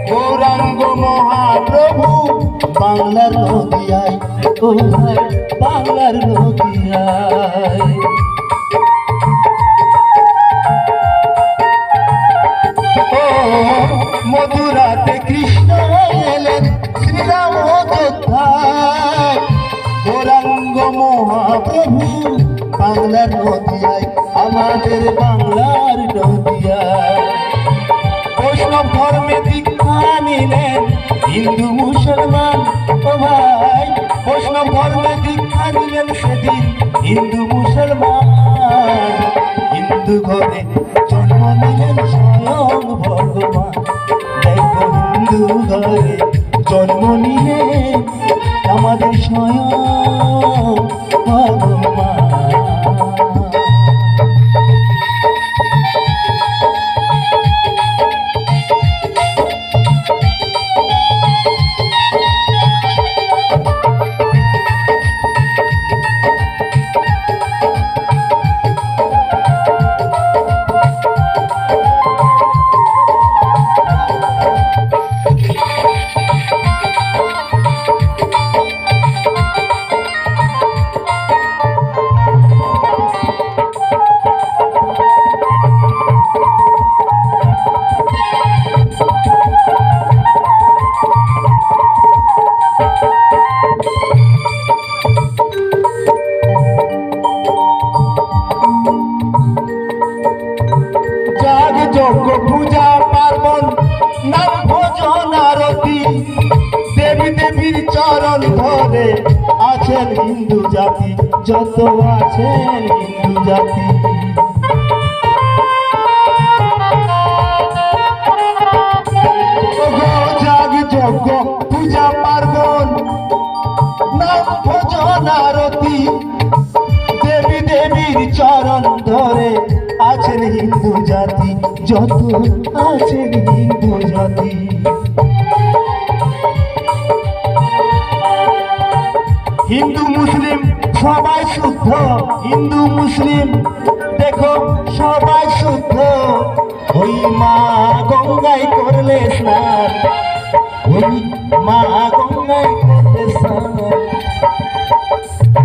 গৌরাঙ্গ মহাপ্রভু বাংলার নদিয়ায়, ও ভাই বাংলার নদিয়ায়। ও মধুরাতে কৃষ্ণ এলেন শ্রীরাম অযোধ্যায়, গৌরাঙ্গ মহাপ্রভু বাংলার নদিয়ায়, আমাদের বাংলার নদিয়ায়। বৈষ্ণব ধর্মে দীক্ষা নিলেন হিন্দু মুসলমান, ও ভাই বৈষ্ণব ধর্মে দীক্ষা নিলেন সেদিন হিন্দু মুসলমান। হিন্দু ঘরে জন্ম নিলেন স্বয়ং ভগবান, দেখো হিন্দু ঘরে জন্ম নিলেন আমাদের স্বয়ং ভগবান। যজ্ঞ পূজা পার্বণ নাম ভজন আরতি, দেবী দেবীর চরণ ধরে আছেন হিন্দু জাতি, যত আছেন হিন্দু জাতি। যাগ যজ্ঞ পূজা পার্বণ নাম ভজন আরতি, দেবী দেবীর চরণ ধরে আছেন হিন্দু জাতি, যত আছেন হিন্দু জাতি। হিন্দু মুসলিম সবাই শুদ্ধ, হিন্দু মুসলিম দেখো সবাই শুদ্ধ, ওই মা গঙ্গায় করলে স্নান, ওই মা গঙ্গায় করলে স্নান।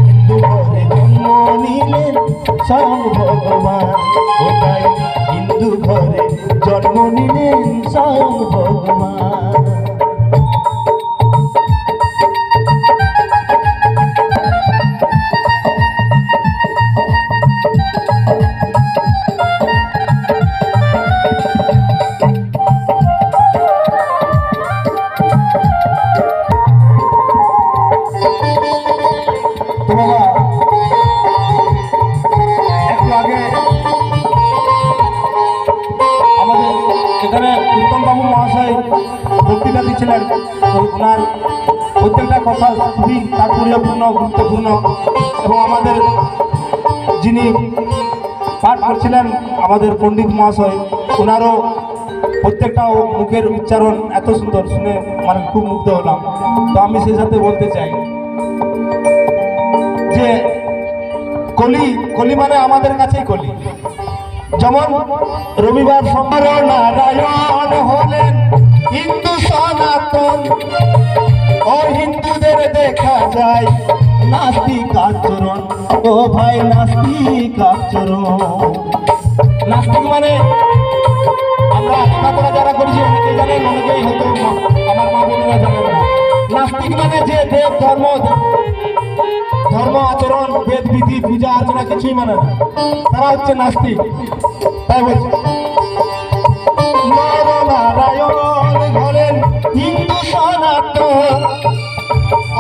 হিন্দু ঘরে জন্ম নিলেন স্বয়ং ভগবান, ওটাই হিন্দু ঘরে জন্ম নিলেন স্বয়ং ভগবান। এখানে উত্তম বাবু মহাশয় বক্তৃতা দিচ্ছিলেন, ওনার প্রত্যেকটা কথা খুবই তাৎপর্যপূর্ণ, গুরুত্বপূর্ণ। এবং আমাদের যিনি পাঠ করছিলেন আমাদের পণ্ডিত মহাশয়, ওনারও প্রত্যেকটা মুখের উচ্চারণ এত সুন্দর, শুনে মানে খুব মুগ্ধ হলাম। তো আমি সেই সাথে বলতে চাই যে কলি, কলি মানে আমাদের কাছেই কলি। যেমন রবিবার সোমবার নারায়ণ হলেন হিন্দু সনাতন, ও হিন্দুদের দেখা যায় নাস্তিক আচরণ, ও ভাই নাস্তিক আচরণ। নাস্তিক মানে আমরা আপনারা যারা করেছি অনেকেই জানেন, অনেকেই হয়তো আমার মা বোনেরা জানেন না। নাস্তিক মানে যে দেব ধর্ম ধর্ম আচরণ বেদ বিধি পূজা আর্চনা কিছুই মানে না, তারা হচ্ছে নাস্তিক। তাই বলছে নারায়ণ হলেন হিন্দু সনাতন,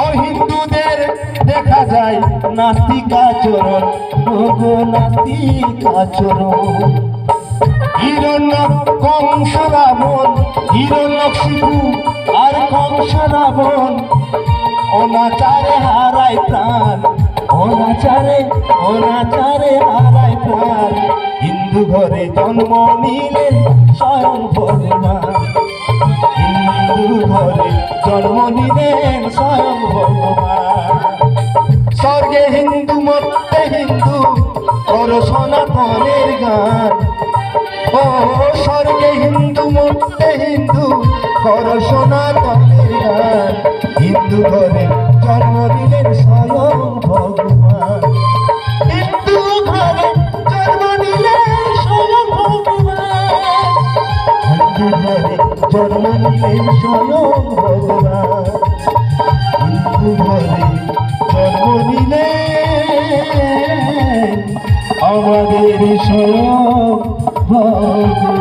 ও হিন্দুদের দেখা যায় নাস্তিক আচরণ, গো নাস্তিক আচরণ। হিরণ্য কংস রাবণ, হিরণ্য শিবু আর কংস রাবণ, অনাচারে হারায় প্রাণ, অনাচারে অনাচারে হারায় প্রাণ। হিন্দু ঘরে জন্ম নিলেন স্বয়ং ভগবান, হিন্দু ঘরে জন্ম নিলেন স্বয়ং ভগবান। স্বর্গে হিন্দু মরতে হিন্দু, ওর সনাতনের গান, ও স্বর্গে হিন্দু বন্দে হিন্দু কর সনাতনের গান। হিন্দু ঘরে জন্ম নিলেন স্বয়ং ভগবান। হিন্দু ঘরে জন্ম নিলেন স্বয়ং ভগবান। হিন্দু ঘরে জন্ম নিলেন স্বয়ং ভগবান। হিন্দু ঘরে জন্ম নিলেন আমাদের স্বয়ং ভগবান।